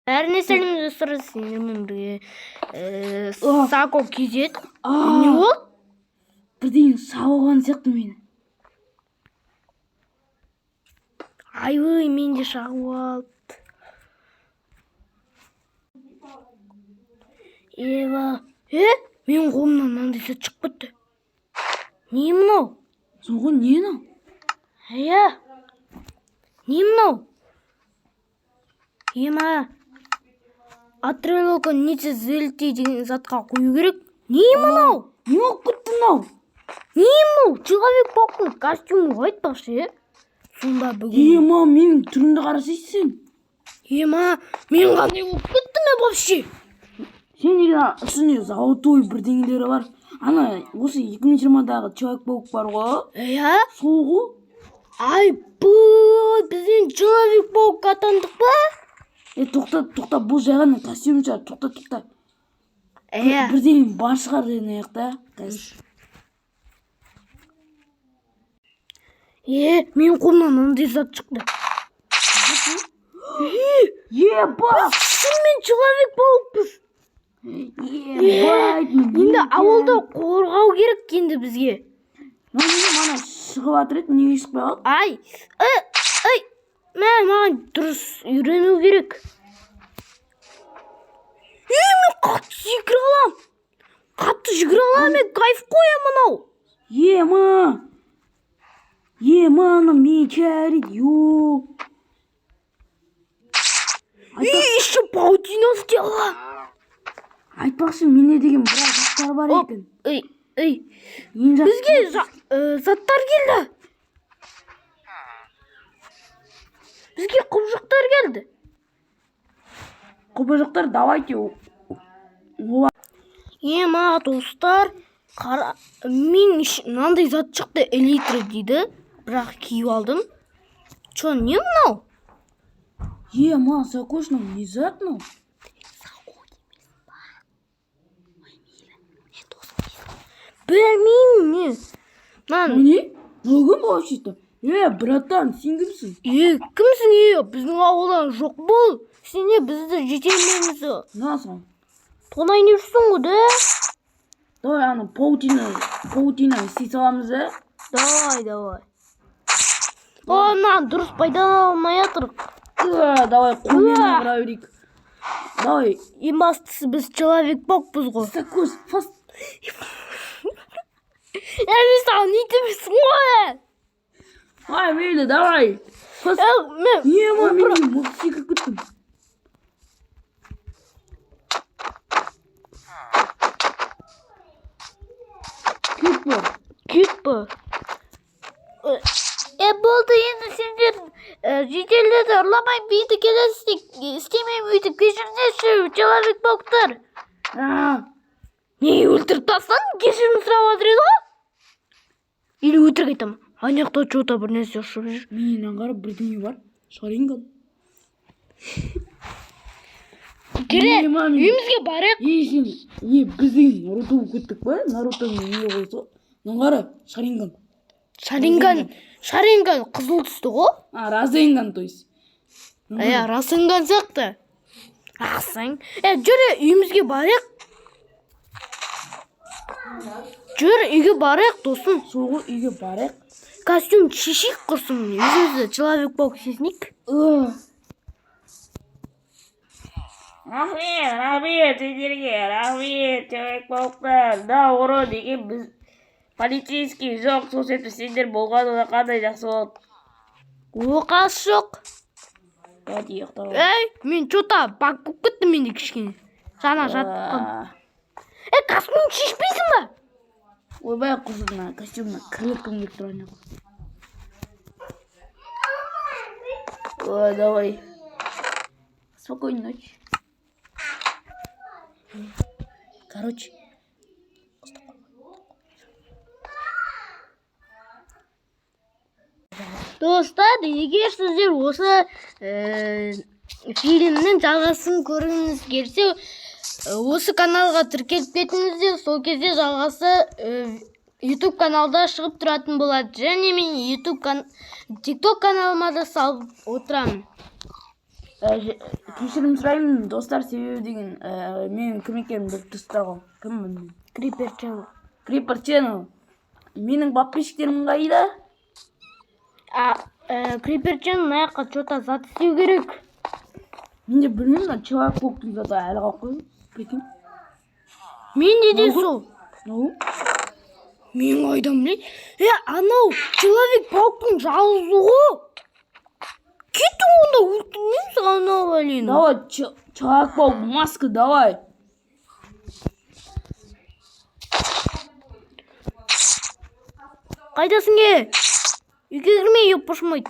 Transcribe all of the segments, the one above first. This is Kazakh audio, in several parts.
Бәріне сәлем достар, сендермен бірге Сако кезет. Не ол? Бірдеңе сауған сияқты мені. Айвай, мен де шағып алды. Ева, менің қолымнан мынандай зат шығып кетті. Не мынау? Соңғы не мынау? Не мынау? Ема, отрывалка нече зелти деген затқа қою керек. Не мынау? Не болып кетті мынау? Не мынау? Человек-пауктың костюмі айтпақшы, сонда бүгін. Ема, менің түрімді қарасайсың. Ема, мен қандай болып кеттім вообще? Сен неге үстіне золотой бірдеңелері бар? Ана, осы 2020-дағы Человек-паук бар ғой? Сол ғой? Ай, бізден Человек-паук атандық па? Тоқта, бұл жай ғана костюм шығар. Тоқта. Бірдеңе бар шығар деген аяқта. Мен қолымнан мынандай зат шықты. Бақ! Мен Человек-паукпыз. Енді ауылда қорғау керек енді бізге. Мана шығып атыр еді, неге шықпай қалды? Маған дұрыс үйрену керек. Мен қатты жүгіре алам. Мен кайф қоям мынау. Ана мен кәрет, Еще паутина сделала. Айтпақшы, менде деген біраз заттар бар екен. Бізге заттар келді. Бізге құбыжықтар келді. Құбыжықтар, давайте. Ема, достар, мен мынандай зат шықты, элитра дейді. Бірақ киіп алдым. Не мынау? Ема, Сакошның не зат мынау? Білмеймін мен. Не? Мүгін вообще-то? Братан, сен кімсің? Кімсің? Біздің ауылдан жоқ бол. Сен бізді жетелмейміз. На сан. Тонай не жүрсің ғой, да? Давай, ана паутина істей саламыз, Давай. Мынаны дұрыс пайдалана алмай жатырық. Давай, қолмен ағыра берейік. Давай. Ең бастысы біз Человек-паукпыз ғой. Сакош, фаст. Мен саған не демесің ғой? Мейлі, давай. Фаст. Ема, мен мотоцикл күттім. Күйт бар. Болды, енді сендер жетелерді ұрламай бейді келесіздік. Істемейм өйтіп кешіріңдерші, Человек-пауктар. Не, өлтіріп тастан, кешірім сұрап жатыр еді ғой? Или өтірік айтам. Аяқта что-то бір нәрсе ұшып жүр. Мен аңғарып бірдеңе бар. Шаринган. Керек, үйімізге барайық. Біздің Наруто кеттік ба? Нарутоның не болса? Аңғары, Шаринган. Шаринган қызыл түсті ғой? Разенган, то есть. Расенган сияқты. Жүр, үйімізге барайық. Үйге барайық, досым. Соғы үйге барайық. Костюм шешейік құрсын. Өзімізді Человек-паук сезінейік. Рахмет, сендерге, рахмет, Человек-пауктар. Да, ұры деген біз полицейский жоқ, сол себепті сендер болған ода қандай жақсы болды. Оқас жоқ. Ұйықтау. Мен что-то баг болып кеттім менде кішкене. Жана жаттым. Костюм шешпейсің ба? Ойбай құзырына, костюмына кірліккім келіп тұрған жоқ. Давай. Спокойной ночи. Короче. Достар, егер сіздер осы фильмнің жалғасын көргіңіз келсе, осы каналға тіркеліп кетіңіздер. Сол кезде жалғасы YouTube каналда шығып тұратын болады. Және мен TikTok каналыма да салып отырамын. Кешірім сұраймын достар, себебі деген менің кім екенімді біліп тұрсыздар ғой. Кіммін мен? Creeper Channel. Creeper Channel. Менің подписчиктерім қайда? Creeper Channel мына жаққа что-то зат істеу керек. Мен де білмеймін, человек пауктың заты әлі қалып қойды. Прикинь. Менде де сол. Мен қайдан білейін? Анау человек пауктың жалғызы ғой. Кету онда өлтірмейміз анау бәлені. Давай, человек паук, маска, давай. Қайдасың е? Үйге кірме, еппашмайды.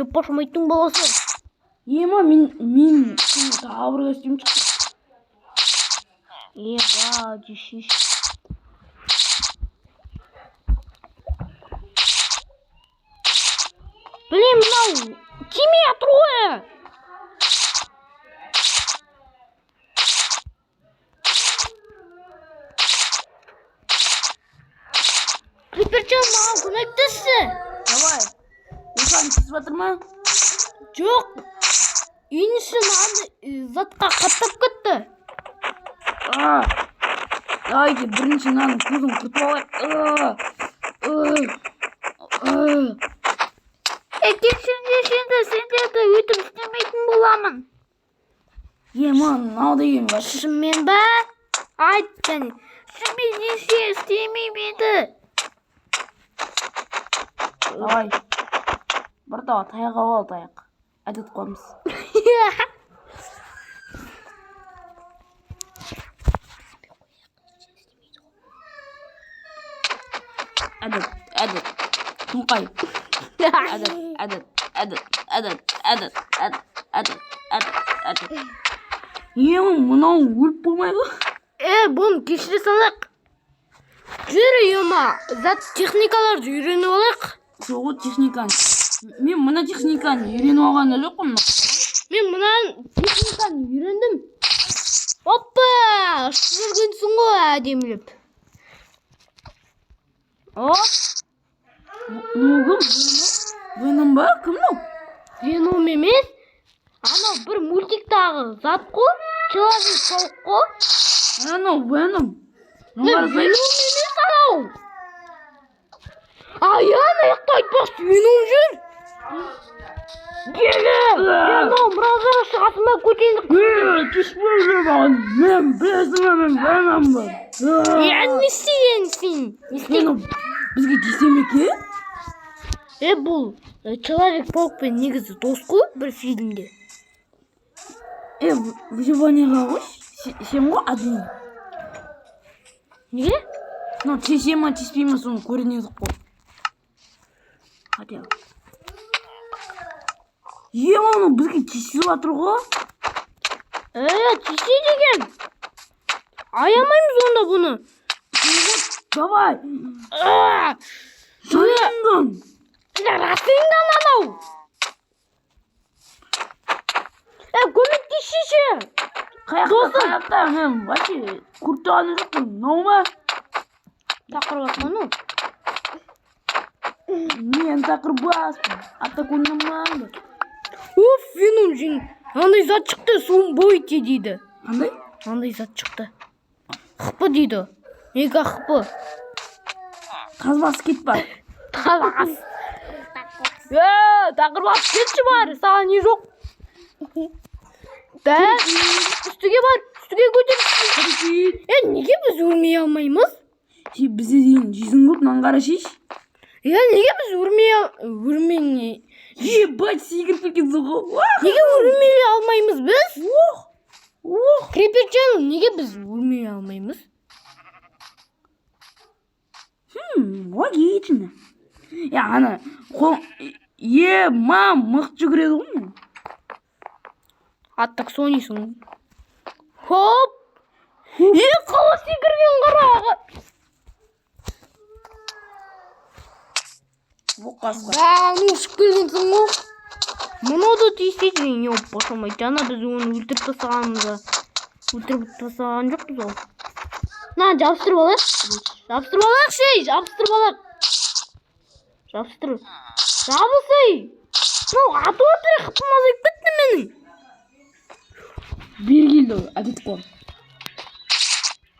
Еппашмайдың баласы. Ема, мен тағы бір костюм шықты. Ба, дешеш. Блин, мынау тимей отыр ғой. Creeper Channel маған көмектесші. Давай. Осыған түсіп жатыр ма? Жоқ. Үйін іші маған затқа қаттап кетті. Давайте бірінші мынаның көзін құртып алайық. Кешіріңдер, сендерді өйтіп істемейтін боламын. Ема, мынау деген ба? Шынымен ба? Айт және. Шынымен неше істемейм еді. Давай. Бір тава таяқ алып таяқ. Әдет қоймыз. Әдет. Тұңқай. Әдет. Ема, мынау өліп болмайды. Бұны кешіре салайық. Жүр ема, зат техникаларды үйреніп алайық. Жоғы техниканы. Мен мына техниканы үйреніп алған жоқ қой. Мен мынан техниканы үйрендім. Оппа! Жүргенсің ғой әдеміліп. Веном ба? Кім ну? Веном емес. Анау бір мультиктағы зат қой. Человек паук қой. Анау Веном. Веном емес анау. Аян аяқты айтпақшы, Веном жүр. Келі. Веном, біразға шығасың ба көтендік. Түспейді баған. Мен білесің мен Веном ба. Не істегенсің? Веном, бізге тисем еке? Бұл Человек паукпен негізі дос қой бір фильмде. Выживанияға қош. Сен ғой админ. Неге? Тисе ма, тиспей ма соны көрінеді қой. Хатя. Оны бізге тисіп жатыр ғой. Тисе деген. Аямаймыз онда бұны. Давай. Жаныңдан. Расыңдан анау. Көмектесші. Қаяқта мен вообще құрттағаны жоқ қой. Мынау ма? Тақыр басқану. Мен тақыр баспын. Атта көңілмаңды. Веном жин. Андай зат шықты, соң бойте дейді. Қандай? Андай зат шықты. Қыпы дейді. Неге қыпы? Қазбасы кет бар. Қазбасы. Тақыр басып кетші бар. Саған не жоқ? Үстіге бар. Үстіге көтер. Неге біз өлмей алмаймыз? Бізде дейін жезін көп наңғара шеш. Неге біз өлмей... Ебать, секіріп кеткен ғой. Неге өлмей алмаймыз біз? Creeper Channel, неге біз өлмей алмаймыз? Логично. Ана, мам, мық жүгіреді ғой. Аттак сонисың. Хоп! Қала секірген қараға. Ұшып келгенсің ғой. Мұнауды тиістейді не оп бошамайды. Ана біз оны өлтіріп тасаған жоқпыз ол. Жабыстырып алайық. Жабыстырып алайық. Жабыстыр. Жабысый. атып отыр, қыпым азайып кетті менің. Бері келді ғой, әдет қой.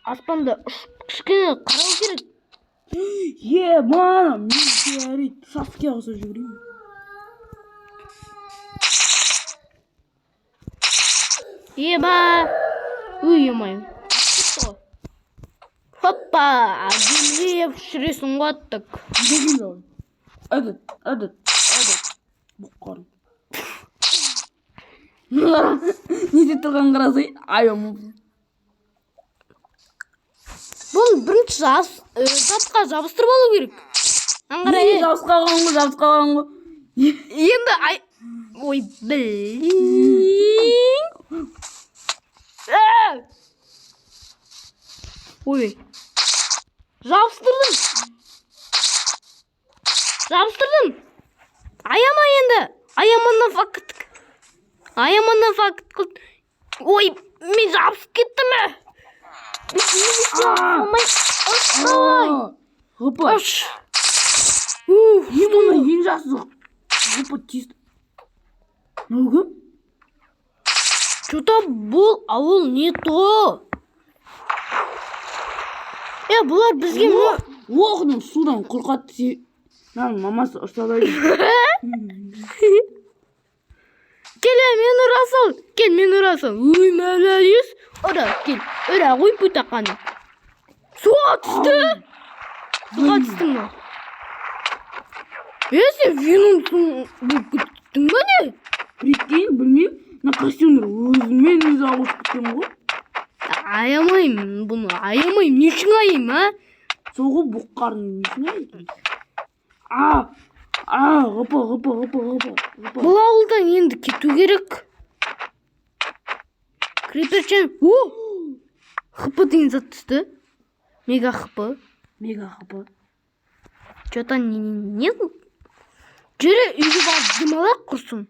Аспанда кішкене қарау керек. Мана, мен жарайды, Саске қоса жүгірейін. Ой-ой-ой. Hoppa, демге пішіресің қаттық. Бері келді ғой. Әдет. Бұққарым. Не де тұрған қарасай, айым. Бұл бірінші затқа жабыстырып алу керек. Не жабысқаған ғой. Енді ой, блин. Ой. Жабыстырдым. Аяма енді. Аяманнан факт қылды. Ой, мен жабысып кеттім ме? Ғыпы. Мұны ең жақсы. Ғыпы тиісті. Мүгім? Что-то бұл ауыл не то? Бұлар бізге оғының судан құрқатты. Мамасы ұстадайды. Кел, мен ұрасыл. Ой, мәләйіз. Кел, қой бұйтаққаны. Суға түсті ма? Сен веном бүттің ба не? Прикинь, білмейм. Костюмдер өзімен ауыз күттім ғой. Аямайым бұны, нешің айым, Соғы бұққарын нешің айым? Ғыпы. Бұл ауылдан енді кету керек. Криперчен, ғыпы деген зат түсті. Мега ғыпы. Что-то не? Жүрі үйге барып демалақ құрсын.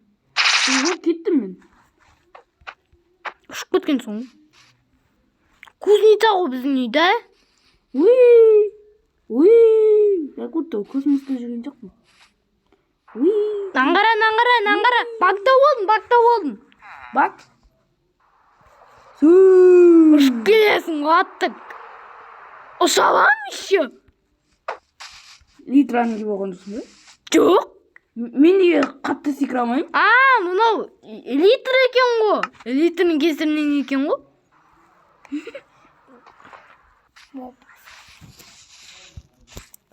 Үйге кеттім мен. Ұшып кеткен соң. Кузница ғой біздің үйді. Как будто космоста жүрген жоқпын. Наңғара. Бакта болдым. Бак? Ұшып келесің аттық. Ұшалам еще. Литраны деп оған жоқсың ба? Жоқ. Мен неге қатты секіре алмаймын? Мынау литр екен ғой. Литрдің кесірінен екен ғой.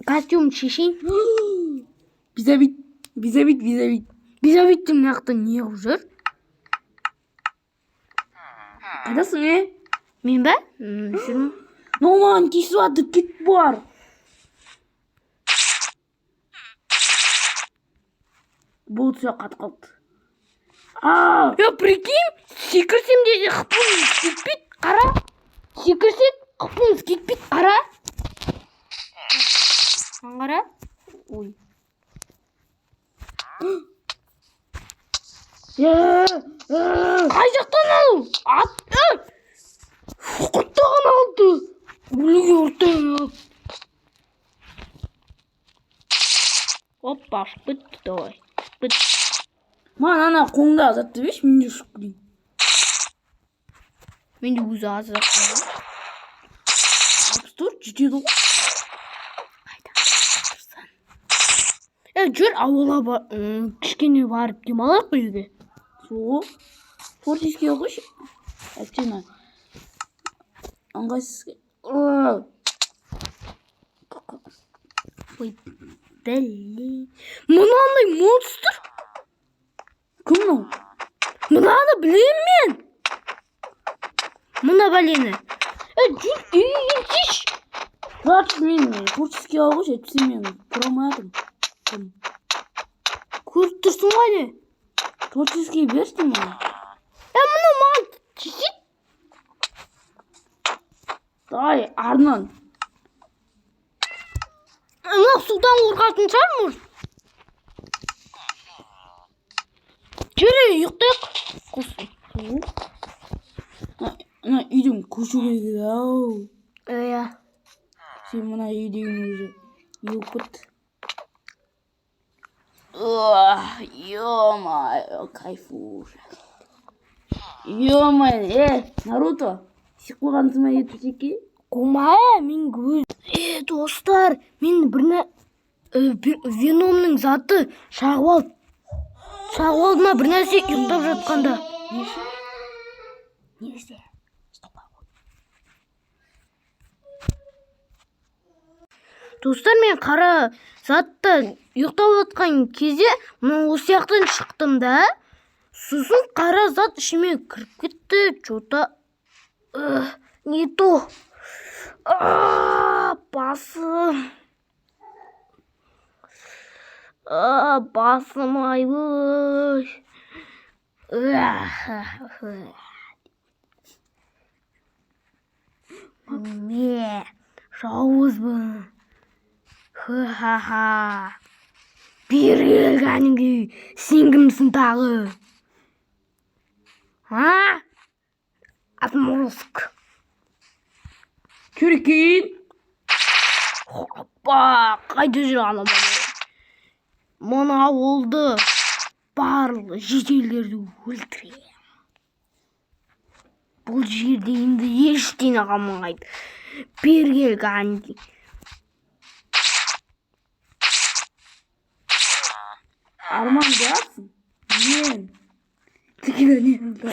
Костюм шешейін. Бизабит. Бизабиттің мақта не қып жүр? Қайдасың, Мен ба? Жүрмін. Нолан, тесіп ады, кет бар. Бұл түсі қат қалды. Прикинь, секірсем де қыпымыз кетпейді, қара. Секірсек, қыпымыз кетпейді, қара. Қара. Ой. Қай жақтан алу? Құттаған алды. Өліге ұртайын. Опа, ашып кетті, давай. Ана қоңда азатты беш, мен де ұшып көрейін. Мен де өзі азат көрейін. Апстор, жетеді ғой. Жүр, ауылға кішкене барып демалақ үйге. Соғы. Тортиске қойшы. Әптена. Аңғайсызға. Ой, блин. Мынандай монстр. Кім ол? Мынаны білем мен. Мына бәлені. Жүр, үйге кеш. Жатыр мен тортиске қойшы. Әйтпесе мен тұра алмайатым. Көріп тұрсың ғой не? Тортиске берсің мен. Мұны маған кесет. Дай, арнан. Мына судан қорқатын шығар, может? Жүр, ұйықтайық. Ана үйдің көшу керек ау. Сен мына үйдің өзі еуіп кетті. ё-моё, кайфуш. Ё-моё, Наруто. Сиқ қойғансың ба ет пішеке? Қумай, мен достар, мен Веномның заты шағып алды ма бір нәрсе ұйықтап жатқанда. Несі? Достар, мен қара затты ұйықтап жатқан кезде осы сияқтан шықтым да. Сосын қара зат ішіме кіріп кетті. Что-то не то. Басым. Басым айбой. Мен жауызбын. Ха-ха-ха. Бері келгеніңе сен кімсің тағы? Отморозок. Чүрекейін. Хоппа, қайда жүр анам? Мына ауылды барлық жителерді өлтірем. Бұл жерде енді ештеңе қалмайды. Бері келгеніңе. Арман дейсің? Мен. Тікелінен да.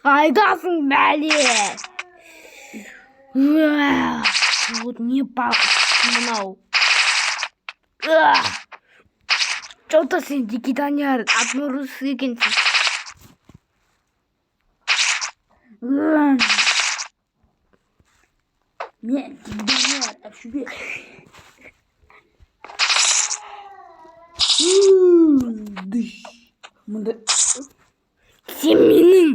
Қайдасың бәле? Вот не мынау. Что-то сен дикитаняр отморыз екенсің. Мен дикитаняр әпшібе. Сен менің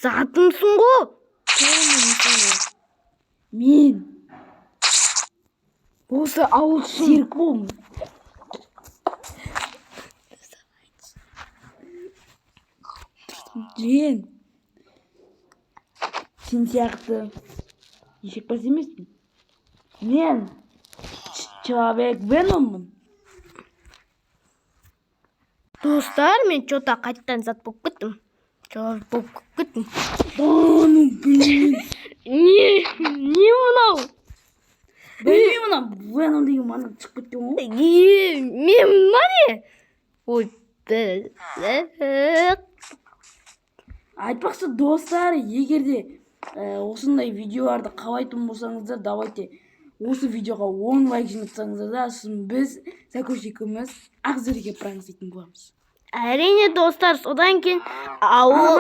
затымсың ғой? Мен осы ауылшын серік болмын. Жен, сен сияқты ешек бас емеспін. Мен человек Веноммын. Достар, мен что-то қайттан зат болып кеттім. Человек болып кеттім. Блин. Не мынау? Білмеймін мына Веном деген мана шығып кеткен ғой. Мен мына не? Ой, айтпақшы достар, егерде осындай видеоларды қалайтын болсаңыздар, давайте осы видеоға 10 лайк жинатсаңыздар да, сосын біз Сәкөш екеуміз Ақзереге пранк істейтін боламыз. Әрине достар, содан кейін ауыл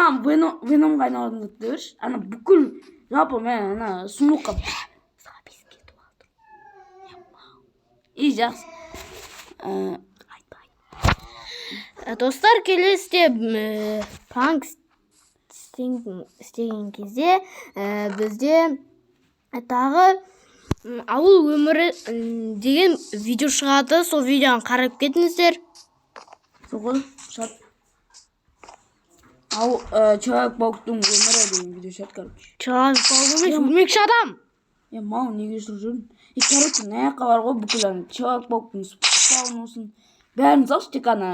Веномға айналатын затты көрші. Ана бүкіл жалпы мен ана сұмдыққа и жақсы. Достар, келесіде пранк істеген кезде бізде тағы ауыл өмірі деген видео шығады. Сол видеоны қарап кетіңіздер. Соғыл, шат. Человек-пауктың өмірі деген видео шат, короче. Человек-паук емес, өлмекші адам. Мау, неге жүріп жүрмін? Короче, наяққа бар ғой, бүкіл ана Человек-пауктың спауын olsun. Бәрін салшы, тек ана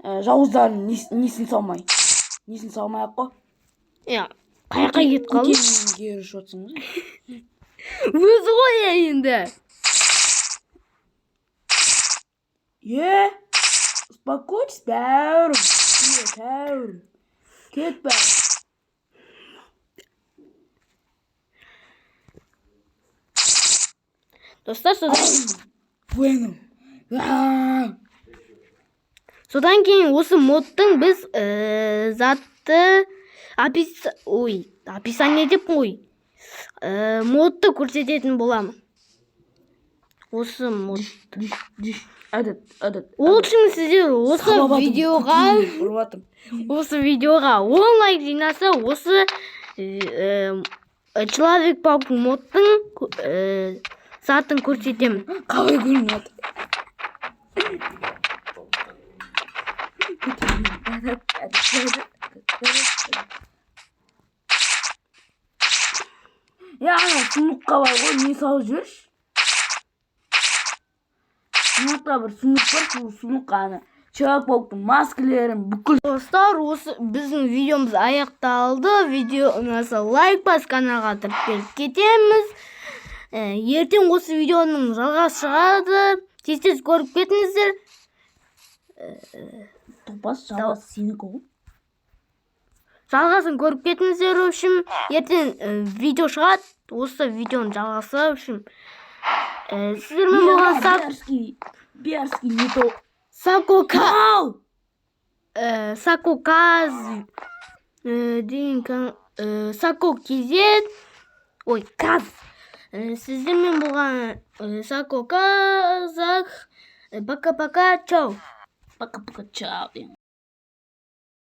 жауыздарын несін салмай. Несін салмай-ақ қой. Қайқа кет қалды? Көтемін керіш отсың ғой. Өзі ғой енді. Успокойтесь, бәрім. Кет бәрім. Достар, Веном. Содан кейін осы модтың біз затты описание деп қой. Модты көрсететін боламын. Осы мод. Ол үшін сіздер осы видеоға 10 лайк жинаса, осы Человек-пауктың модтың затын көрсетемін. Қалай көрінеді? ана сұмдыққа бар ғой не салып жүрші. Мынақта бір сұмдық бар, сол сұмдыққа ана Человек-пауктың маскаларын бүкіл. Достар, осы біздің видеомыз аяқталды. Видео ұнаса лайк бас, каналға кіріп кетеміз. Ертең осы видеоның жалғасы шығады. Тез көріп кетіңіздер. Топас жалғасы сенікі ғой. Жалғасын көріп кетіңіздер үшін. Ертең видео шығады. Осы видеоның жалғасы үшін. Сіздермен болған Биарский не то. Сакоказ деген Сако кезет. Ой, каз. Сіздермен болған Сако казак. Пока-пока, чау. Пока-пока, чау.